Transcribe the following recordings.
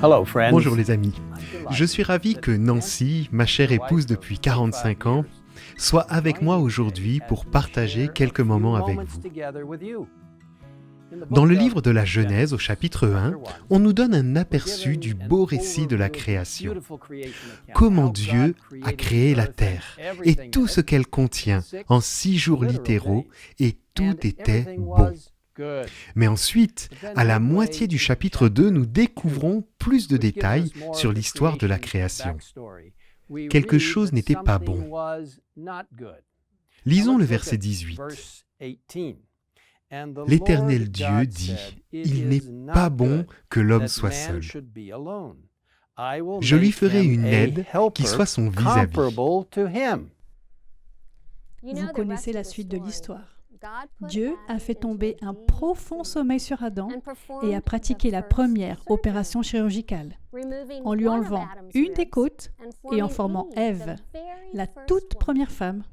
Hello, friends. Bonjour les amis, je suis ravi que Nancy, ma chère épouse depuis 45 ans, soit avec moi aujourd'hui pour partager quelques moments avec vous. Dans le livre de la Genèse, au chapitre 1, on nous donne un aperçu du beau récit de la création. Comment Dieu a créé la terre et tout ce qu'elle contient en 6 jours littéraux et tout était bon. Mais ensuite, à la moitié du chapitre 2, nous découvrons plus de détails sur l'histoire de la création. Quelque chose n'était pas bon. Lisons le verset 18. L'Éternel Dieu dit, « Il n'est pas bon que l'homme soit seul. Je lui ferai une aide qui soit son vis-à-vis. » Vous connaissez la suite de l'histoire. Dieu a fait tomber un profond sommeil sur Adam et a pratiqué la première opération chirurgicale, en lui enlevant une des côtes et en formant Ève, la toute première femme,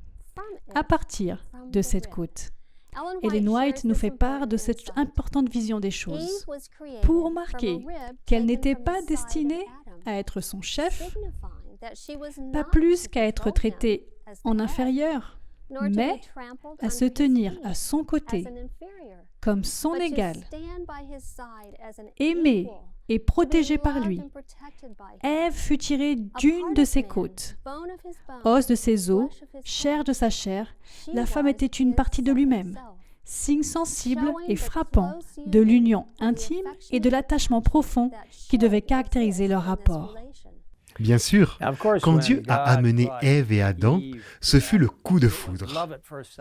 à partir de cette côte. Ellen White nous fait part de cette importante vision des choses pour marquer qu'elle n'était pas destinée à être son chef, pas plus qu'à être traitée en inférieur, mais à se tenir à son côté comme son égal, aimée et protégée par lui. Ève fut tirée d'une de ses côtes, os de ses os, chair de sa chair. La femme était une partie de lui-même, signe sensible et frappant de l'union intime et de l'attachement profond qui devait caractériser leur rapport. Bien sûr, quand Dieu a amené Ève et Adam, ce fut le coup de foudre.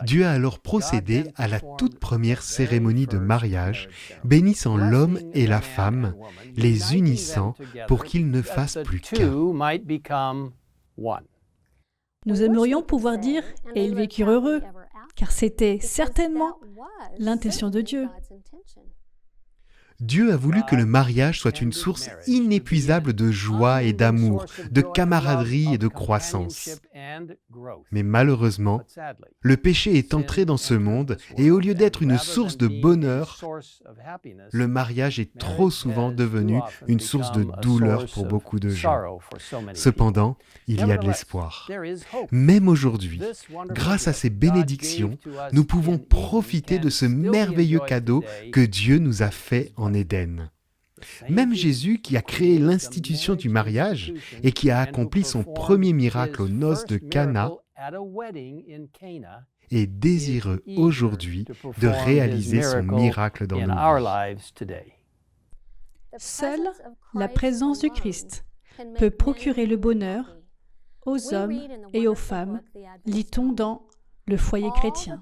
Dieu a alors procédé à la toute première cérémonie de mariage, bénissant l'homme et la femme, les unissant pour qu'ils ne fassent plus qu'un. Nous aimerions pouvoir dire « et ils vécurent heureux », car c'était certainement l'intention de Dieu. Dieu a voulu que le mariage soit une source inépuisable de joie et d'amour, de camaraderie et de croissance. Mais malheureusement, le péché est entré dans ce monde et au lieu d'être une source de bonheur, le mariage est trop souvent devenu une source de douleur pour beaucoup de gens. Cependant, il y a de l'espoir. Même aujourd'hui, grâce à ces bénédictions, nous pouvons profiter de ce merveilleux cadeau que Dieu nous a fait en Éden. Même Jésus, qui a créé l'institution du mariage et qui a accompli son premier miracle aux noces de Cana, est désireux aujourd'hui de réaliser son miracle dans nos vies. Seule la présence du Christ peut procurer le bonheur aux hommes et aux femmes, lit-on dans le foyer chrétien.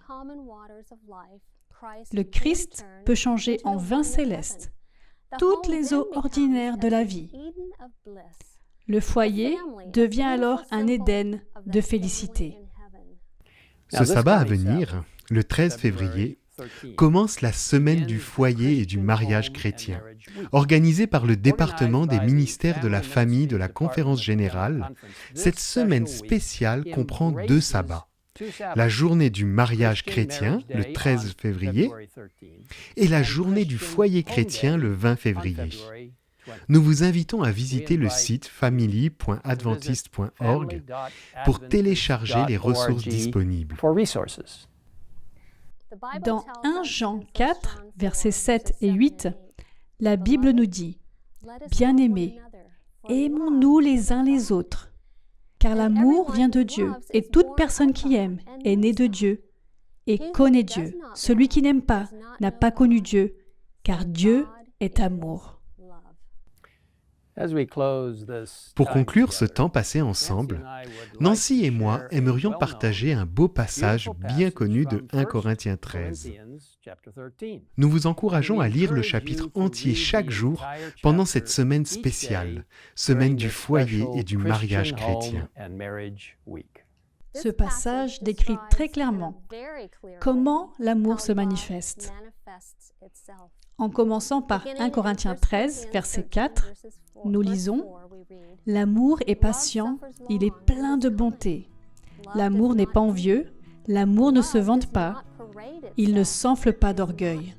Le Christ peut changer en vin céleste toutes les eaux ordinaires de la vie. Le foyer devient alors un Éden de félicité. Ce sabbat à venir, le 13 février, commence la semaine du foyer et du mariage chrétien, organisée par le département des ministères de la famille de la Conférence générale. Cette semaine spéciale comprend 2 sabbats. La journée du mariage chrétien, le 13 février, et la journée du foyer chrétien, le 20 février. Nous vous invitons à visiter le site family.adventist.org pour télécharger les ressources disponibles. Dans 1 Jean 4, versets 7 et 8, la Bible nous dit « Bien-aimés, aimons-nous les uns les autres, car l'amour vient de Dieu, et toute personne qui aime est née de Dieu et connaît Dieu. Celui qui n'aime pas n'a pas connu Dieu, car Dieu est amour. » Pour conclure ce temps passé ensemble, Nancy et moi aimerions partager un beau passage bien connu de 1 Corinthiens 13. Nous vous encourageons à lire le chapitre entier chaque jour pendant cette semaine spéciale, semaine du foyer et du mariage chrétien. Ce passage décrit très clairement comment l'amour se manifeste. En commençant par 1 Corinthiens 13, verset 4, nous lisons « L'amour est patient, il est plein de bonté. L'amour n'est pas envieux, l'amour ne se vante pas, il ne s'enfle pas d'orgueil. »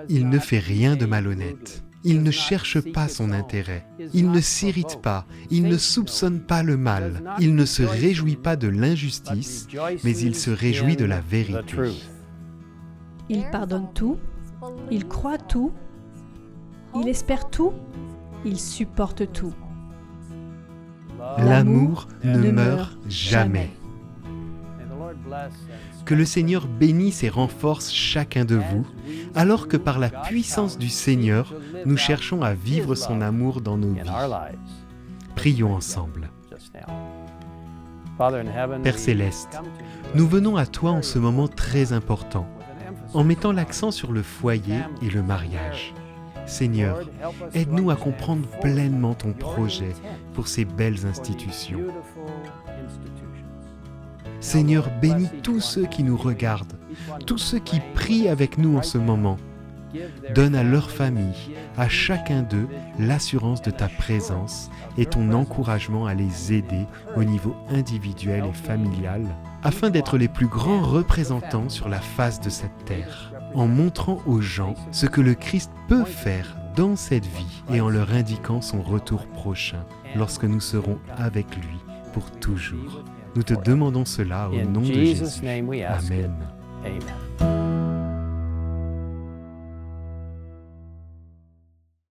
Il ne fait rien de malhonnête. Il ne cherche pas son intérêt. Il ne s'irrite pas. Il ne soupçonne pas le mal. Il ne se réjouit pas de l'injustice, mais il se réjouit de la vérité. Il pardonne tout. Il croit tout. Il espère tout. Il supporte tout. L'amour ne meurt jamais. Que le Seigneur bénisse et renforce chacun de vous, alors que par la puissance du Seigneur, nous cherchons à vivre son amour dans nos vies. Prions ensemble. Père Céleste, nous venons à toi en ce moment très important, en mettant l'accent sur le foyer et le mariage. Seigneur, aide-nous à comprendre pleinement ton projet pour ces belles institutions. Seigneur, bénis tous ceux qui nous regardent, tous ceux qui prient avec nous en ce moment. Donne à leur famille, à chacun d'eux, l'assurance de ta présence et ton encouragement à les aider au niveau individuel et familial, afin d'être les plus grands représentants sur la face de cette terre, en montrant aux gens ce que le Christ peut faire dans cette vie et en leur indiquant son retour prochain, lorsque nous serons avec lui pour toujours. Nous te demandons cela au nom de Jésus. Amen.